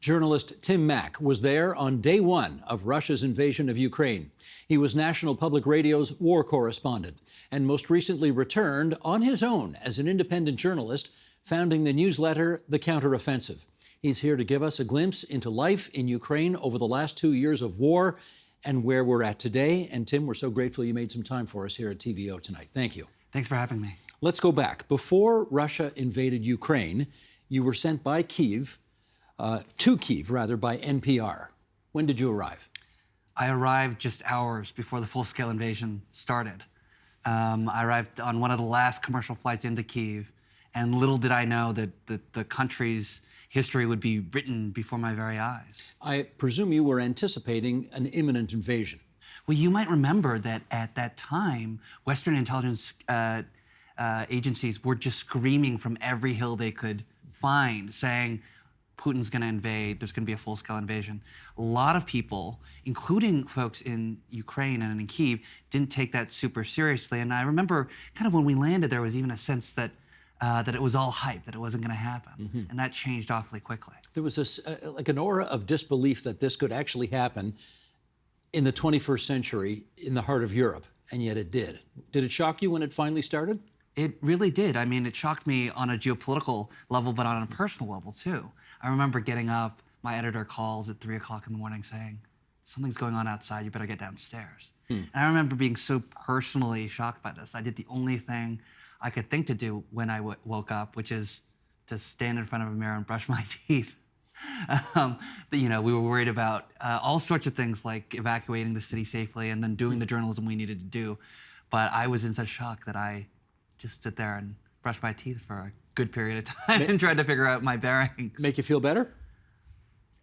Journalist Tim Mak was there on day one of Russia's invasion of Ukraine. He was National Public Radio's war correspondent and most recently returned on his own as an independent journalist, founding the newsletter The Counteroffensive. He's here to give us a glimpse into life in Ukraine over the last 2 years of war and where we're at today. And Tim, we're so grateful you made some time for us here at TVO tonight. Thank you. Thanks for having me. Let's go back. Before Russia invaded Ukraine, you were sent by Kyiv, to Kyiv, rather, by NPR. When did you arrive? I arrived just hours before the full-scale invasion started. I arrived on one of the last commercial flights into Kyiv, and little did I know that the country's history would be written before my very eyes. I presume you were anticipating an imminent invasion. Well, you might remember that at that time, Western intelligence agencies were just screaming from every hill they could find, saying, Putin's going to invade, there's going to be a full-scale invasion. A lot of people, including folks in Ukraine and in Kyiv, didn't take that super seriously. And I remember kind of when we landed, there was even a sense that that it was all hype, that it wasn't going to happen. Mm-hmm. And that changed awfully quickly. There was like an aura of disbelief that this could actually happen in the 21st century in the heart of Europe, and yet it did. Did it shock you when it finally started? It really did. I mean, it shocked me on a geopolitical level, but on a personal level, too. I remember getting up, my editor calls at 3 o'clock in the morning saying, something's going on outside, you better get downstairs. And I remember being so personally shocked by this. I did the only thing I could think to do when I woke up, which is to stand in front of a mirror and brush my teeth. We were worried about all sorts of things like evacuating the city safely and then doing the journalism we needed to do. But I was in such shock that I just stood there and brushed my teeth for a good period of time and tried to figure out my bearings. Make you feel better?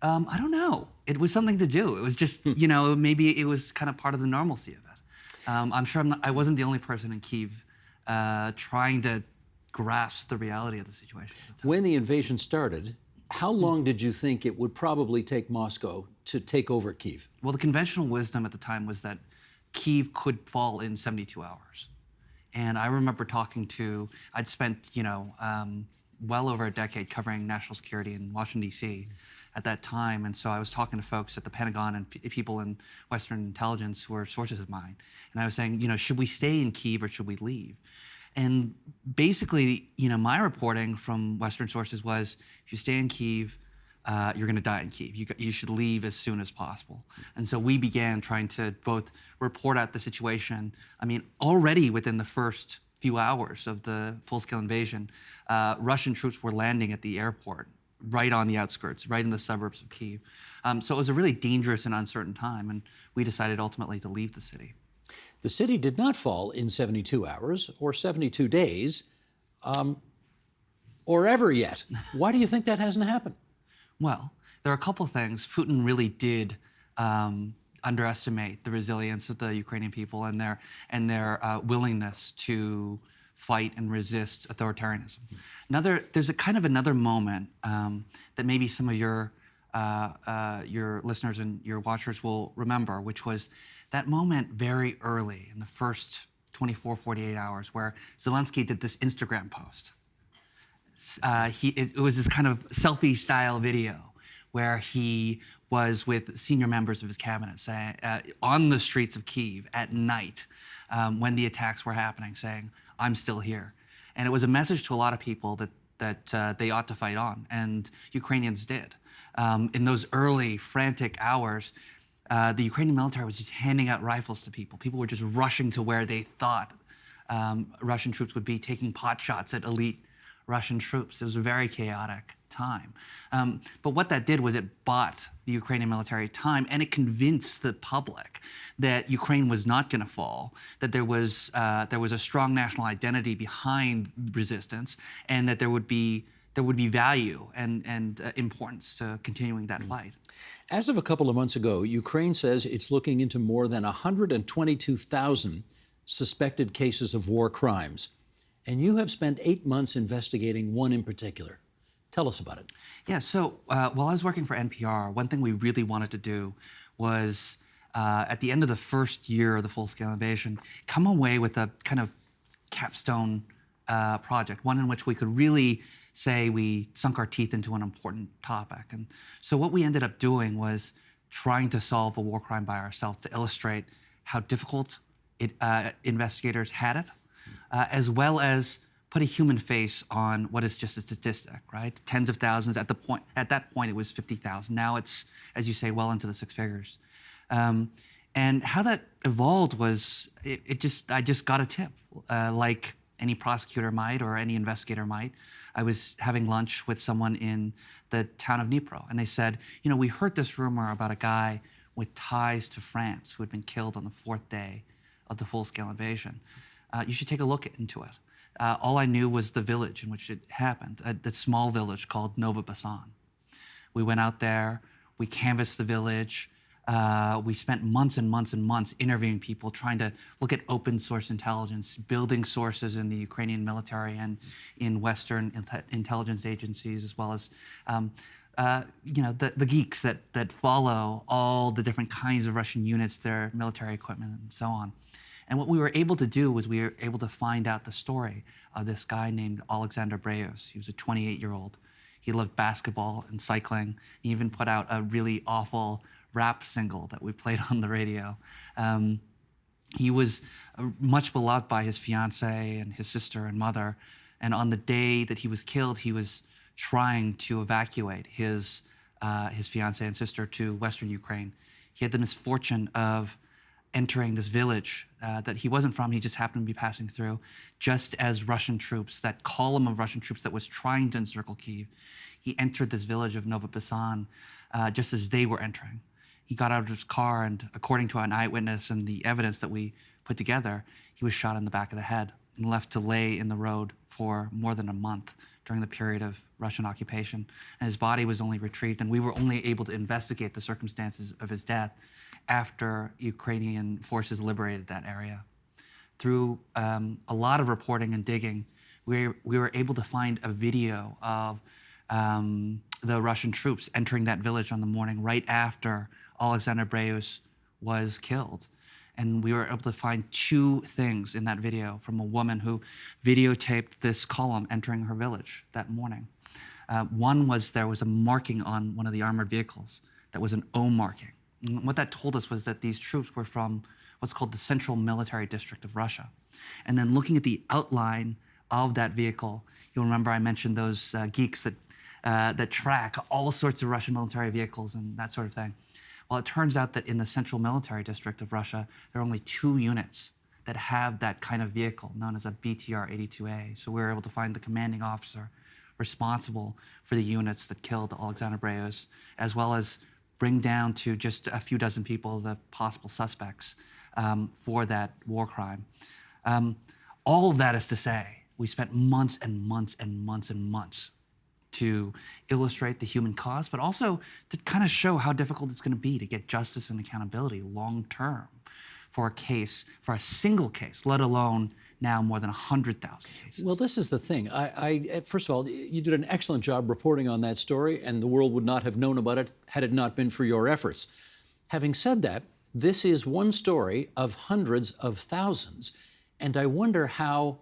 I don't know. It was something to do. It was just, maybe it was kind of part of the normalcy of it. I'm sure I wasn't the only person in Kyiv trying to grasp the reality of the situation at the time. When the invasion started, how long did you think it would probably take Moscow to take over Kyiv? Well, the conventional wisdom at the time was that Kyiv could fall in 72 hours. And I remember I'd spent, well over a decade covering national security in Washington, D.C. at that time. And so I was talking to folks at the Pentagon and people in Western intelligence who were sources of mine. And I was saying, should we stay in Kyiv or should we leave? And basically, my reporting from Western sources was, if you stay in Kyiv, you're going to die in Kyiv. You should leave as soon as possible. And so we began trying to both report out the situation. I mean, already within the first few hours of the full-scale invasion, Russian troops were landing at the airport, right on the outskirts, right in the suburbs of Kyiv. So it was a really dangerous and uncertain time, and we decided ultimately to leave the city. The city did not fall in 72 hours or 72 days, or ever yet. Why do you think that hasn't happened? Well, there are a couple things. Putin really did underestimate the resilience of the Ukrainian people and their willingness to fight and resist authoritarianism. There's another moment that maybe some of your listeners and your watchers will remember, which was that moment very early in the first 24, 48 hours where Zelensky did this Instagram post. It was this kind of selfie-style video where he was with senior members of his cabinet on the streets of Kyiv at night when the attacks were happening, saying, I'm still here. And it was a message to a lot of people that they ought to fight on, and Ukrainians did. In those early, frantic hours, the Ukrainian military was just handing out rifles to people. People were just rushing to where they thought Russian troops would be, taking pot shots at elite Russian troops. It was a very chaotic time. But what that did was it bought the Ukrainian military time, and it convinced the public that Ukraine was not going to fall, that there was a strong national identity behind resistance, and that there would be value and importance to continuing that fight. As of a couple of months ago, Ukraine says it's looking into more than 122,000 suspected cases of war crimes. And you have spent 8 months investigating one in particular. Tell us about it. Yeah, so while I was working for NPR, one thing we really wanted to do was, at the end of the first year of the full-scale invasion, come away with a kind of capstone project, one in which we could really say we sunk our teeth into an important topic. And so what we ended up doing was trying to solve a war crime by ourselves to illustrate how difficult investigators had it, as well as put a human face on what is just a statistic, right? Tens of thousands. At that point, it was 50,000. Now it's, as you say, well into the six figures. And how that evolved was, I just got a tip, like any prosecutor might or any investigator might. I was having lunch with someone in the town of Dnipro, and they said, we heard this rumor about a guy with ties to France who had been killed on the fourth day of the full-scale invasion. You should take a look into it. All I knew was the village in which it happened, the small village called Nova Basan. We went out there, we canvassed the village, we spent months and months and months interviewing people, trying to look at open source intelligence, building sources in the Ukrainian military and in Western intelligence agencies, as well as the geeks that follow all the different kinds of Russian units, their military equipment, and so on. And what we were able to do was we were able to find out the story of this guy named Alexander Breus. He was a 28-year-old. He loved basketball and cycling. He even put out a really awful rap single that we played on the radio. He was much beloved by his fiancée and his sister and mother. And on the day that he was killed, he was trying to evacuate his fiancée and sister to Western Ukraine. He had the misfortune of entering this village that he wasn't from. He just happened to be passing through, just as Russian troops, that column of Russian troops that was trying to encircle Kyiv, he entered this village of Nova Basan just as they were entering. He got out of his car, and according to an eyewitness and the evidence that we put together, he was shot in the back of the head and left to lay in the road for more than a month during the period of Russian occupation. And his body was only retrieved, and we were only able to investigate the circumstances of his death after Ukrainian forces liberated that area. Through a lot of reporting and digging, we were able to find a video of the Russian troops entering that village on the morning right after Alexander Breus was killed. And we were able to find two things in that video from a woman who videotaped this column entering her village that morning. One was there was a marking on one of the armored vehicles that was an O marking. And what that told us was that these troops were from what's called the Central Military District of Russia. And then looking at the outline of that vehicle, you'll remember I mentioned those geeks that track all sorts of Russian military vehicles and that sort of thing. Well, it turns out that in the Central Military District of Russia, there are only 2 units that have that kind of vehicle, known as a BTR-82A. So we were able to find the commanding officer responsible for the units that killed Alexander Breus, as well as bring down to just a few dozen people, the possible suspects for that war crime. All of that is to say, we spent months and months and months and months to illustrate the human cost, but also to kind of show how difficult it's going to be to get justice and accountability long term for a case, for a single case, let alone now more than 100,000 cases. Well, this is the thing. First of all, you did an excellent job reporting on that story, and the world would not have known about it had it not been for your efforts. Having said that, this is one story of hundreds of thousands, and I wonder how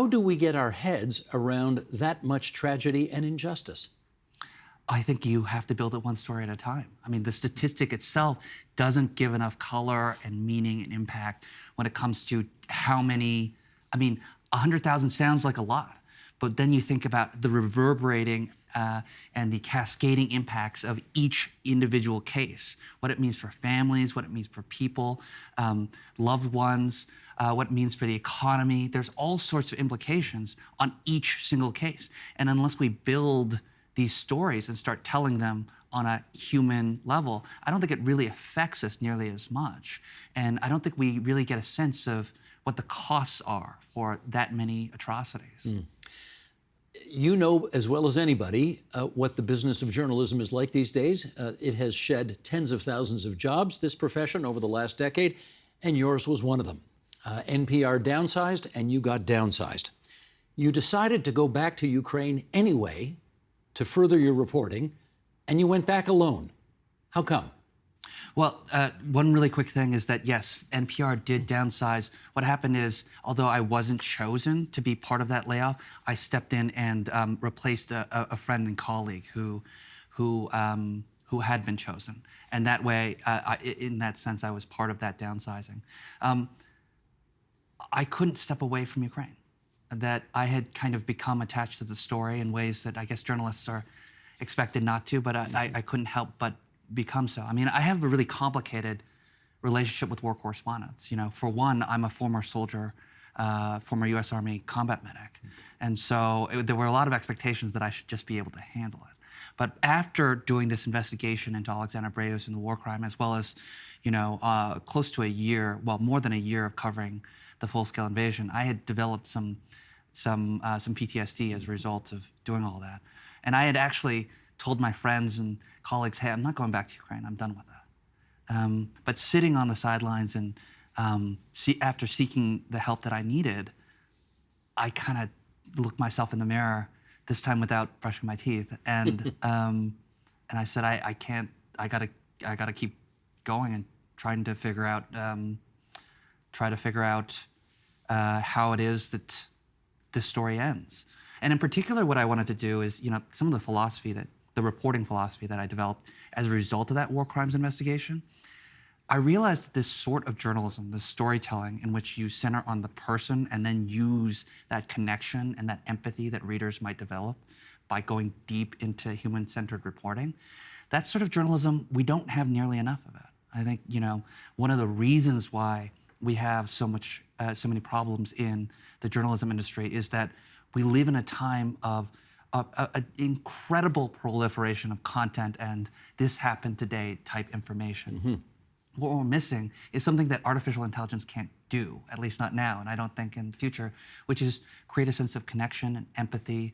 do we get our heads around that much tragedy and injustice? I think you have to build it one story at a time. I mean, the statistic itself doesn't give enough color and meaning and impact when it comes to how many, 100,000 sounds like a lot, but then you think about the reverberating and the cascading impacts of each individual case, what it means for families, what it means for people, loved ones, what it means for the economy. There's all sorts of implications on each single case. And unless we build these stories and start telling them on a human level, I don't think it really affects us nearly as much. And I don't think we really get a sense of what the costs are for that many atrocities. Mm. You know as well as anybody what the business of journalism is like these days. It has shed tens of thousands of jobs, this profession, over the last decade, and yours was one of them. NPR downsized, and you got downsized. You decided to go back to Ukraine anyway to further your reporting, and you went back alone. How come? Well, one really quick thing is that, yes, NPR did downsize. What happened is, although I wasn't chosen to be part of that layoff, I stepped in and replaced a friend and colleague who had been chosen. And that way, in that sense, I was part of that downsizing. I couldn't step away from Ukraine. That I had kind of become attached to the story in ways that I guess journalists are expected not to, but I couldn't help but become so. I mean, I have a really complicated relationship with war correspondents. You know, for one, I'm a former soldier, former U.S. Army combat medic. And so there were a lot of expectations that I should just be able to handle it. But after doing this investigation into Alexander Breus and the war crime, as well as, you know, close to a year, well, more than a year of covering the full-scale invasion, I had developed some PTSD as a result of doing all that. And I had actually told my friends and colleagues, hey, I'm not going back to Ukraine, I'm done with that. But sitting on the sidelines and after seeking the help that I needed, I kind of looked myself in the mirror, this time without brushing my teeth, and I said, I can't, I gotta keep going and trying to figure out how it is that this story ends. And in particular, what I wanted to do is, you know, some of the reporting philosophy that I developed as a result of that war crimes investigation, I realized that this sort of journalism, this storytelling in which you center on the person and then use that connection and that empathy that readers might develop by going deep into human-centered reporting, that sort of journalism, we don't have nearly enough of it. I think, you know, one of the reasons why we have so many problems in the journalism industry is that we live in a time of an incredible proliferation of content and this happened today type information. Mm-hmm. What we're missing is something that artificial intelligence can't do, at least not now, and I don't think in the future, which is create a sense of connection and empathy,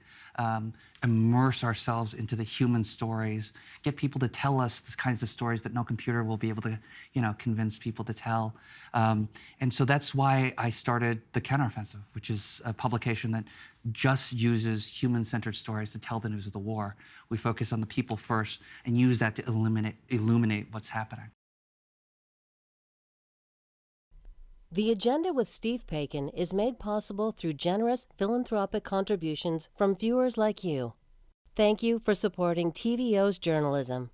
immerse ourselves into the human stories, get people to tell us the kinds of stories that no computer will be able to, you know, convince people to tell. And so that's why I started the Counteroffensive, which is a publication that just uses human-centered stories to tell the news of the war. We focus on the people first and use that to illuminate what's happening. The Agenda with Steve Paikin is made possible through generous philanthropic contributions from viewers like you. Thank you for supporting TVO's journalism.